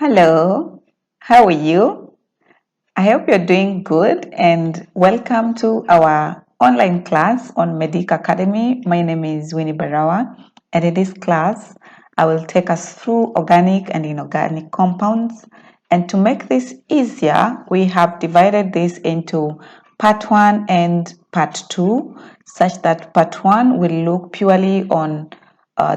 Hello, how are you? I hope you're doing good and welcome to our online class on Medic Academy. My name is Winnie Barawa, and in this class, I will take us through organic and inorganic compounds. And to make this easier, we have divided this into part 1 and part 2, such that part 1 will look purely on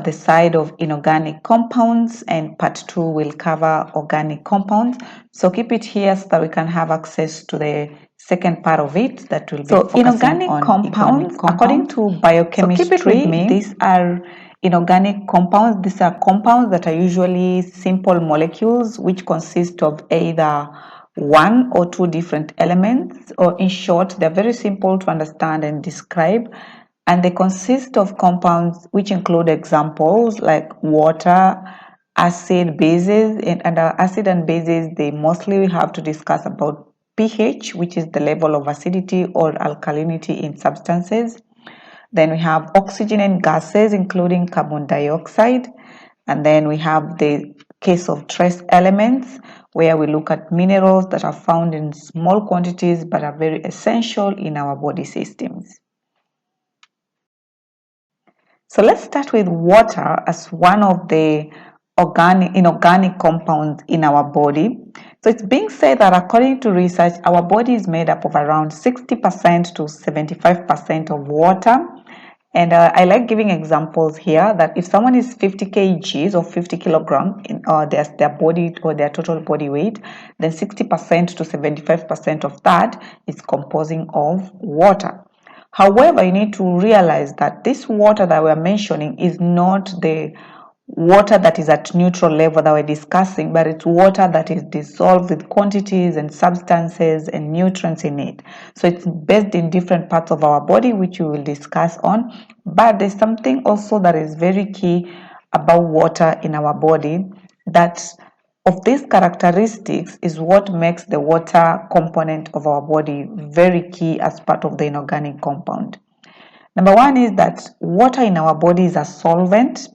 the side of inorganic compounds, and part 2 will cover organic compounds. So keep it here so that we can have access to the second part of it that will be focusing inorganic on compounds, according to biochemistry, these are inorganic compounds. These are compounds that are usually simple molecules which consist of either one or two different elements, or in short, they're very simple to understand and describe, and they consist of compounds which include examples like water, acid, bases, and under acid and bases, they mostly have to discuss about pH, which is the level of acidity or alkalinity in substances. Then we have oxygen and gases, including carbon dioxide. And then we have the case of trace elements, where we look at minerals that are found in small quantities but are very essential in our body systems. So let's start with water as one of the inorganic compounds in our body. So it's being said that according to research, our body is made up of around 60% to 75% of water. And I like giving examples here that if someone is 50 kgs or 50 kilograms in their body or their total body weight, then 60% to 75% of that is composing of water. However, you need to realize that this water that we're mentioning is not the water that is at neutral level that we're discussing, but it's water that is dissolved with quantities and substances and nutrients in it. So it's based in different parts of our body, which we will discuss on. But there's something also that is very key about water in our body, that of these characteristics is what makes the water component of our body very key as part of the inorganic compound. Number one is that water in our body is a solvent.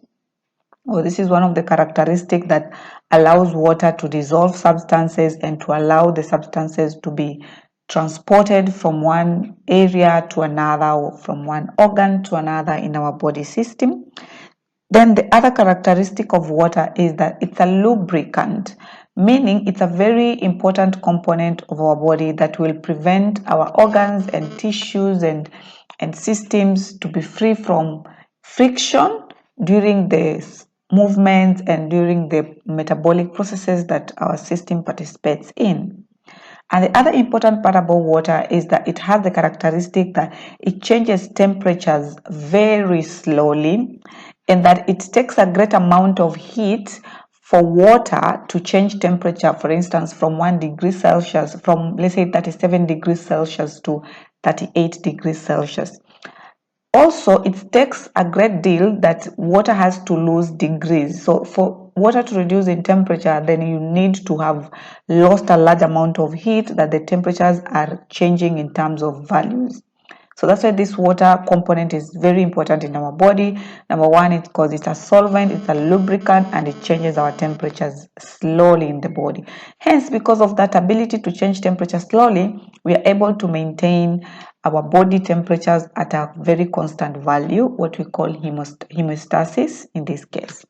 This is one of the characteristics that allows water to dissolve substances and to allow the substances to be transported from one area to another, or from one organ to another in our body system. Then the other characteristic of water is that it's a lubricant, meaning it's a very important component of our body that will prevent our organs and tissues and systems to be free from friction during the movements and during the metabolic processes that our system participates in. And the other important part about water is that it has the characteristic that it changes temperatures very slowly, and that it takes a great amount of heat for water to change temperature, for instance, from 1 degree Celsius, from let's say 37 degrees Celsius to 38 degrees Celsius. Also, it takes a great deal that water has to lose degrees. So for water to reduce in temperature, then you need to have lost a large amount of heat that the temperatures are changing in terms of values. So that's why this water component is very important in our body. Number one, it's because it's a solvent, it's a lubricant, and it changes our temperatures slowly in the body. Hence, because of that ability to change temperature slowly, we are able to maintain our body temperatures at a very constant value, what we call hemostasis in this case.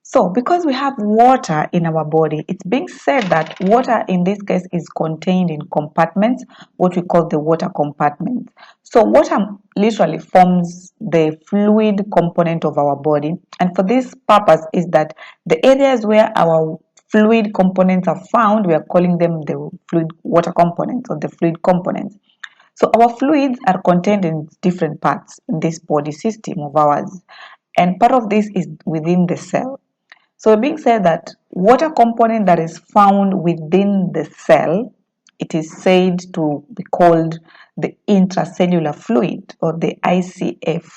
So, because we have water in our body, it's being said that water in this case is contained in compartments, what we call the water compartments. So, water literally forms the fluid component of our body, and for this purpose is that the areas where our fluid components are found, we are calling them the fluid water components or the fluid components. So, our fluids are contained in different parts in this body system of ours, and part of this is within the cell. So being said that water component that is found within the cell, it is said to be called the intracellular fluid, or the ICF.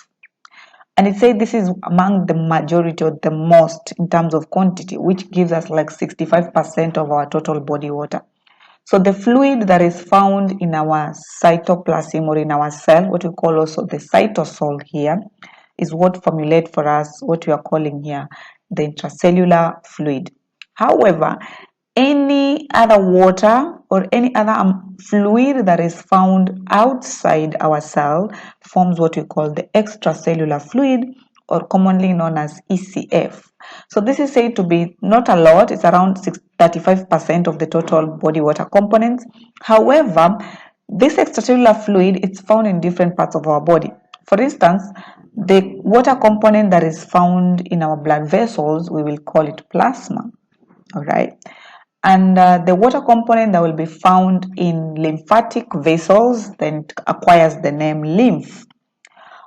And it said this is among the majority or the most in terms of quantity, which gives us like 65% of our total body water. So the fluid that is found in our cytoplasm or in our cell, what we call also the cytosol here, is what formulate for us what we are calling here the intracellular fluid. However, any other water or any other fluid that is found outside our cell forms what we call the extracellular fluid, or commonly known as ECF. So this is said to be not a lot, it's around 35% of the total body water components. However, this extracellular fluid is found in different parts of our body. For instance, the water component that is found in our blood vessels, we will call it plasma. All right. And the water component that will be found in lymphatic vessels then acquires the name lymph.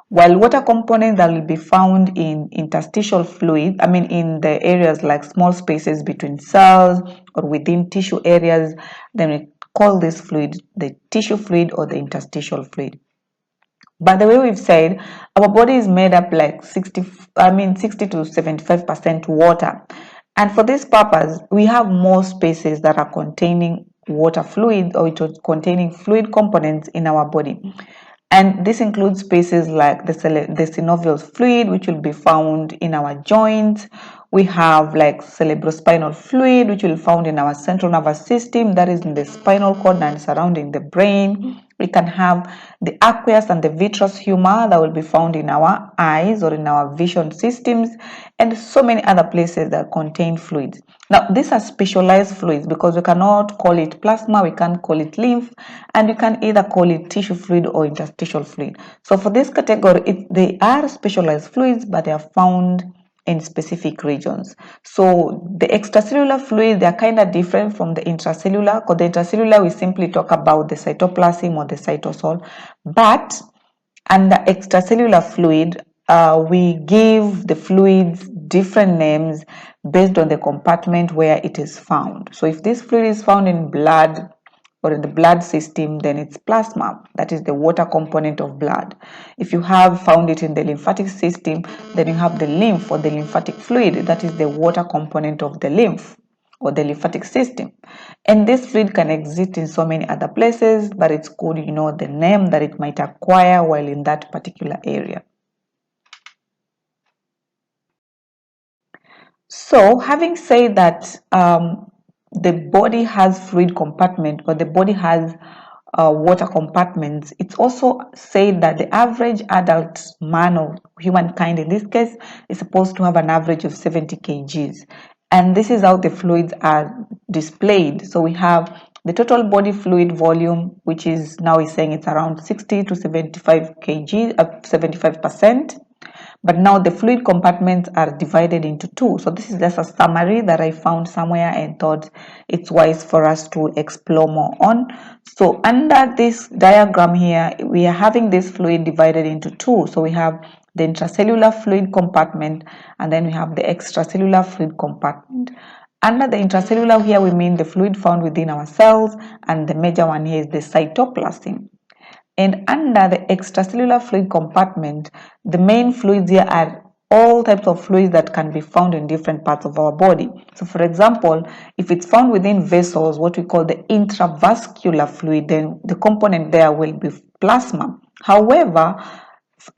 While water components that will be found in interstitial fluid, in the areas like small spaces between cells or within tissue areas, then we call this fluid the tissue fluid or the interstitial fluid. By the way, we've said our body is made up like 60 to 75% water. And for this purpose, we have more spaces that are containing water fluid or containing fluid components in our body. And this includes spaces like the synovial fluid, which will be found in our joints. We have like cerebrospinal fluid, which will be found in our central nervous system, that is in the spinal cord and surrounding the brain. We can have the aqueous and the vitreous humor that will be found in our eyes or in our vision systems, and so many other places that contain fluids. Now, these are specialized fluids because we cannot call it plasma, we can't call it lymph, and you can either call it tissue fluid or interstitial fluid. So for this category, they are specialized fluids, but they are found in specific regions. So the extracellular fluid, they are kind of different from the intracellular, because the intracellular we simply talk about the cytoplasm or the cytosol, but under extracellular fluid, we give the fluids different names based on the compartment where it is found. So if this fluid is found in blood or in the blood system, then it's plasma, that is the water component of blood. If you have found it in the lymphatic system, then you have the lymph or the lymphatic fluid, that is the water component of the lymph or the lymphatic system. And this fluid can exist in so many other places, but it's good you know the name that it might acquire while in that particular area. So having said that, the body has fluid compartment, or the body has water compartments, it's also said that the average adult man or humankind in this case is supposed to have an average of 70 kgs. And this is how the fluids are displayed. So we have the total body fluid volume, which is now is saying it's around 60 to 75 kg, 75%. But now the fluid compartments are divided into two. So this is just a summary that I found somewhere and thought it's wise for us to explore more on. So under this diagram here, we are having this fluid divided into two. So we have the intracellular fluid compartment, and then we have the extracellular fluid compartment. Under the intracellular here, we mean the fluid found within our cells, and the major one here is the cytoplasm. And under the extracellular fluid compartment, the main fluids here are all types of fluids that can be found in different parts of our body. So for example, if it's found within vessels, what we call the intravascular fluid, then the component there will be plasma. However,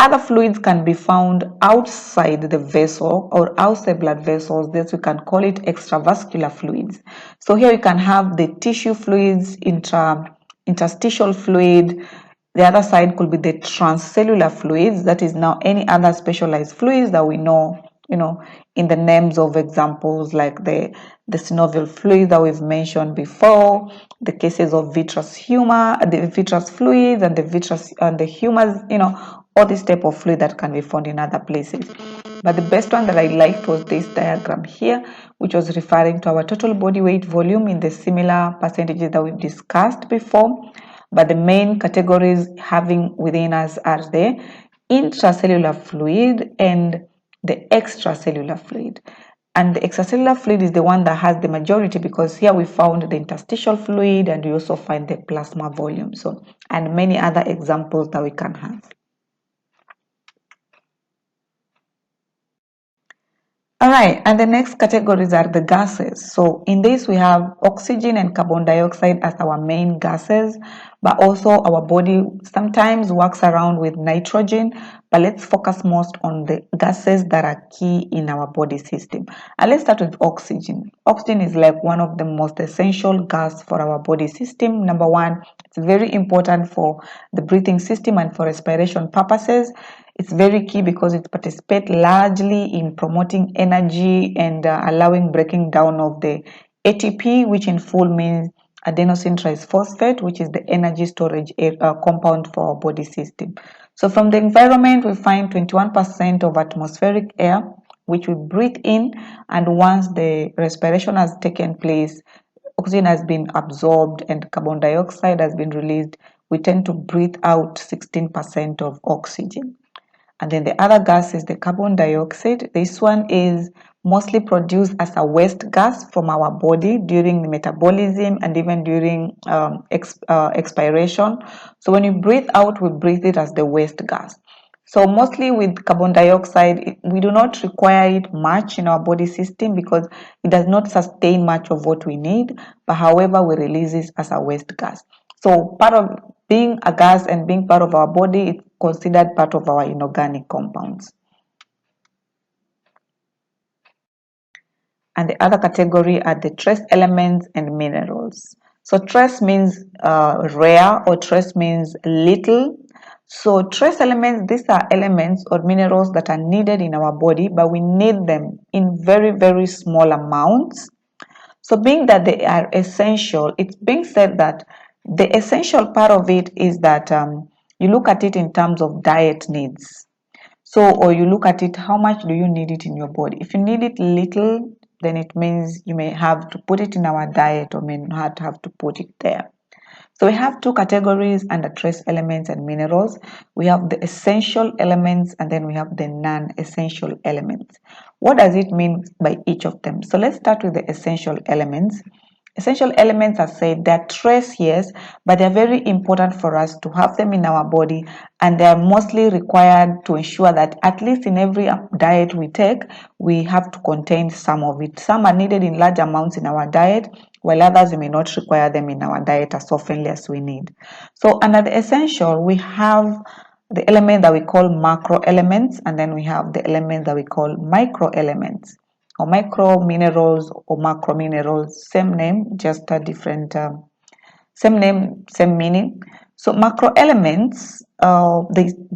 other fluids can be found outside the vessel or outside blood vessels. This we can call it extravascular fluids. So here you can have the tissue fluids, interstitial fluid. The other side could be the transcellular fluids, that is now any other specialized fluids that we know, in the names of examples like the synovial fluid that we've mentioned before, the cases of vitreous humor, the vitreous fluids and the vitreous and the humors, all this type of fluid that can be found in other places. But the best one that I liked was this diagram here, which was referring to our total body weight volume in the similar percentages that we've discussed before. But the main categories having within us are the intracellular fluid and the extracellular fluid. And the extracellular fluid is the one that has the majority, because here we found the interstitial fluid and we also find the plasma volume. So, and many other examples that we can have. All right, and the next categories are the gases. So in this we have oxygen and carbon dioxide as our main gases, but also our body sometimes works around with nitrogen, but let's focus most on the gases that are key in our body system. And let's start with oxygen. Oxygen is like one of the most essential gas for our body system. Number one, it's very important for the breathing system and for respiration purposes. It's very key because it participates largely in promoting energy and allowing breaking down of the ATP, which in full means adenosine triphosphate, which is the energy storage compound for our body system. So from the environment, we find 21% of atmospheric air, which we breathe in, and once the respiration has taken place, oxygen has been absorbed and carbon dioxide has been released, we tend to breathe out 16% of oxygen. And then the other gas is the carbon dioxide. This one is mostly produced as a waste gas from our body during metabolism and even during expiration. So when you breathe out, we breathe it as the waste gas. So mostly with carbon dioxide, we do not require it much in our body system because it does not sustain much of what we need, but however, we release it as a waste gas. So part of being a gas and being part of our body, it's considered part of our inorganic compounds. And the other category are the trace elements and minerals. So trace means rare, or trace means little. So trace elements, these are elements or minerals that are needed in our body, but we need them in very, very small amounts. So being that they are essential, it's being said that the essential part of it is that you look at it in terms of diet needs. So, or you look at it, how much do you need it in your body? If you need it little, then it means you may have to put it in our diet or may not have to put it there. So we have two categories under trace elements and minerals. We have the essential elements and then we have the non-essential elements. What does it mean by each of them? So let's start with the essential elements. Essential elements are said they're trace, yes, but they're very important for us to have them in our body, and they're mostly required to ensure that at least in every diet we take, we have to contain some of it. Some are needed in large amounts in our diet, while others we may not require them in our diet as often as we need. So under the essential, we have the element that we call macro elements, and then we have the element that we call micro elements or micro minerals or macro minerals, same name, just a different same name, same meaning. So macro elements, they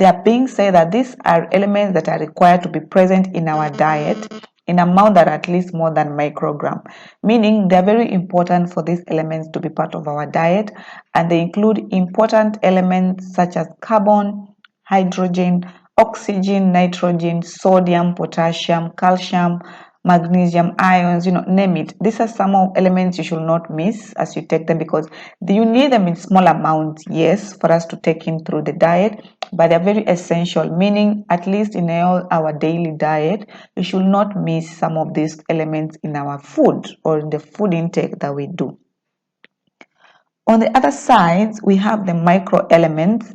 are being said that these are elements that are required to be present in our diet in amount that are at least more than microgram, meaning they're very important for these elements to be part of our diet, and they include important elements such as carbon, hydrogen, oxygen, nitrogen, sodium, potassium, calcium, magnesium, ions, name it. These are some of elements you should not miss as you take them because you need them in small amounts, yes, for us to take in through the diet, but they're very essential, meaning at least in all our daily diet, we should not miss some of these elements in our food or in the food intake that we do. On the other side, we have the micro elements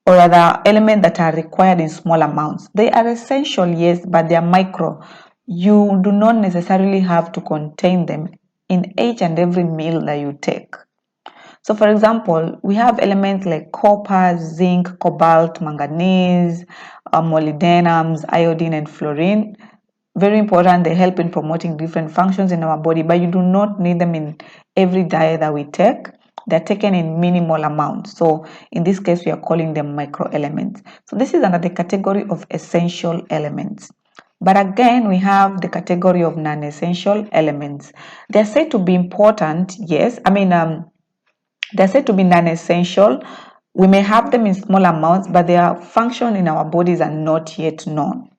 or other elements that are required in small amounts. They are essential, yes, but they are micro. You do not necessarily have to contain them in each and every meal that you take. So for example, we have elements like copper, zinc, cobalt, manganese, molybdenums, iodine, and fluorine. Very important, they help in promoting different functions in our body, but you do not need them in every diet that we take. They're taken in minimal amounts. So in this case, we are calling them micro elements. So this is under the category of essential elements. But again, we have the category of non-essential elements. They're said to be important, yes. They're said to be non-essential. We may have them in small amounts, but their function in our bodies are not yet known.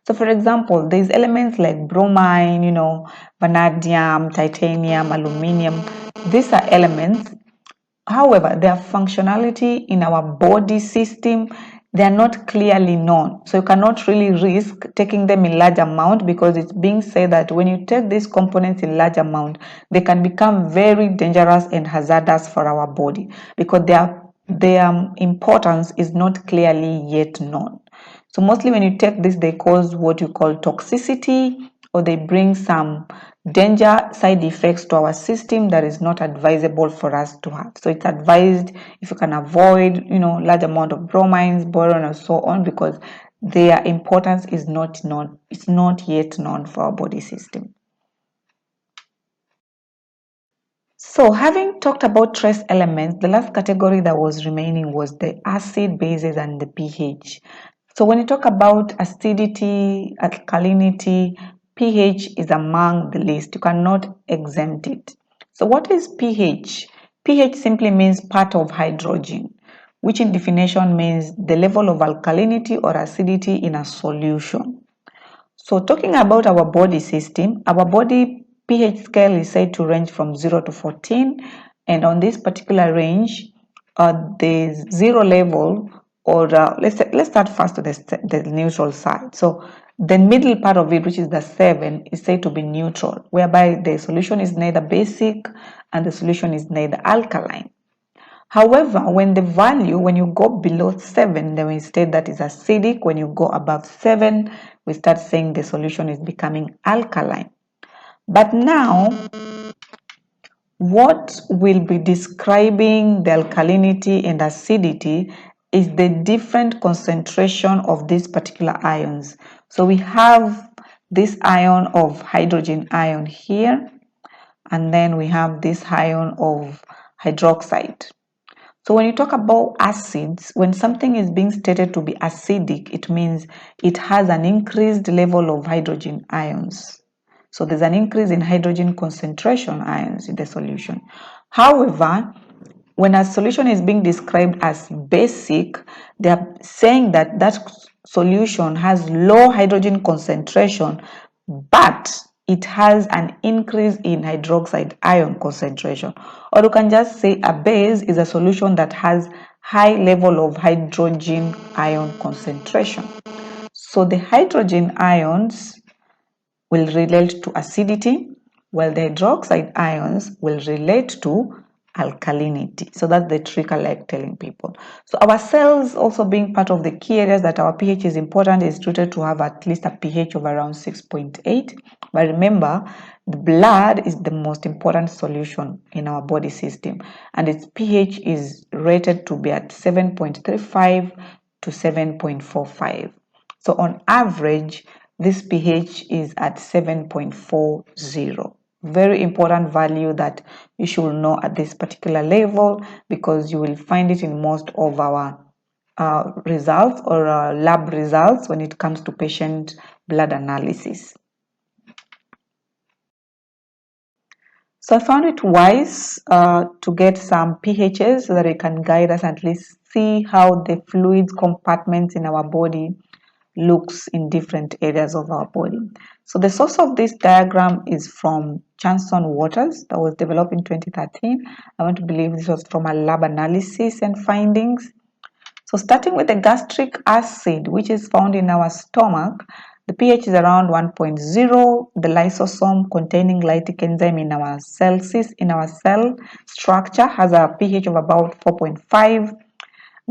So for example, there's elements like bromine, vanadium, titanium, aluminium. These are elements. However, their functionality in our body system, they are not clearly known. So you cannot really risk taking them in large amount because it's being said that when you take these components in large amount, they can become very dangerous and hazardous for our body because their importance is not clearly yet known. So mostly when you take this, they cause what you call toxicity or they bring some danger side effects to our system that is not advisable for us to have. So it's advised if you can avoid, large amount of bromines, boron, and so on, because their importance is not known. It's not yet known for our body system. So having talked about trace elements, the last category that was remaining was the acid, bases, and the pH. So when you talk about acidity, alkalinity, pH is among the list. You cannot exempt it. So what is pH? pH simply means part of hydrogen, which in definition means the level of alkalinity or acidity in a solution. So talking about our body system, our body pH scale is said to range from 0 to 14, and on this particular range, the 0 level, or let's start first with the neutral side. So the middle part of it, which is the 7, is said to be neutral, whereby the solution is neither basic and the solution is neither alkaline. However, when you go below 7, then we state that is acidic. When you go above 7, we start saying the solution is becoming alkaline. But now, what will be describing the alkalinity and acidity is the different concentration of these particular ions. So we have this ion of hydrogen ion here, and then we have this ion of hydroxide. So when you talk about acids, when something is being stated to be acidic, it means it has an increased level of hydrogen ions. So there's an increase in hydrogen concentration ions in the solution. However, when a solution is being described as basic, they are saying that that solution has low hydrogen concentration, but it has an increase in hydroxide ion concentration. Or you can just say a base is a solution that has high level of hydrogen ion concentration. So the hydrogen ions will relate to acidity, while the hydroxide ions will relate to alkalinity. So that's the trick I like telling people. So our cells also being part of the key areas that our pH is important is treated to have at least a pH of around 6.8. But remember, the blood is the most important solution in our body system, and its pH is rated to be at 7.35 to 7.45. So on average, this pH is at 7.40. Very important value that you should know at this particular level, because you will find it in most of our results or lab results when it comes to patient blood analysis. So I found it wise to get some pHs so that it can guide us and at least see how the fluids compartments in our body looks in different areas of our body. So the source of this diagram is from Johnson Waters that was developed in 2013. I want to believe this was from a lab analysis and findings. So starting with the gastric acid, which is found in our stomach, the pH is around 1.0. The lysosome containing lytic enzyme in our cell structure has a pH of about 4.5.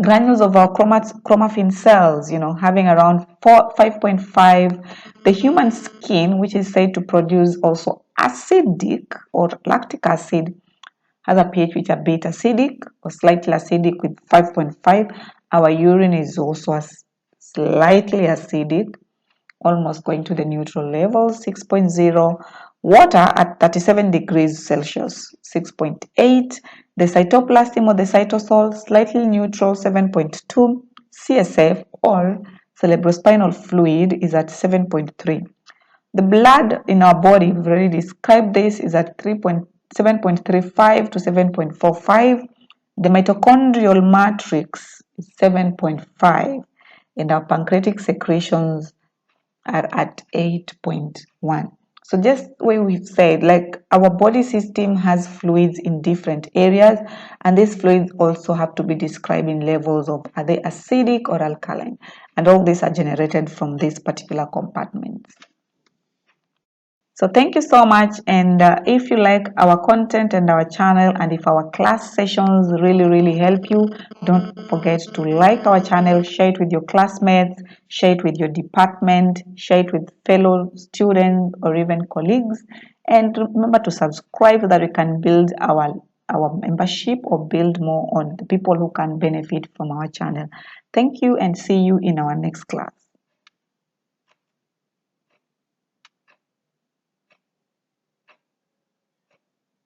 Granules of our chromaffin cells, having around 5.5. The human skin, which is said to produce also acidic or lactic acid, has a pH which is a bit acidic or slightly acidic with 5.5. Our urine is also slightly acidic, almost going to the neutral level, 6.0. Water at 37 degrees Celsius, 6.8. The cytoplasm or the cytosol, slightly neutral, 7.2. CSF or cerebrospinal fluid is at 7.3. The blood in our body, we've already described this, is at 7.35 to 7.45. The mitochondrial matrix is 7.5, and our pancreatic secretions are at 8.1. So just the way we've said, like our body system has fluids in different areas, and these fluids also have to be described in levels of are they acidic or alkaline, and all these are generated from these particular compartments. So thank you so much. And if you like our content and our channel, and if our class sessions really help you, don't forget to like our channel, share it with your classmates, share it with your department, share it with fellow students or even colleagues. And remember to subscribe so that we can build our membership or build more on the people who can benefit from our channel. Thank you and see you in our next class.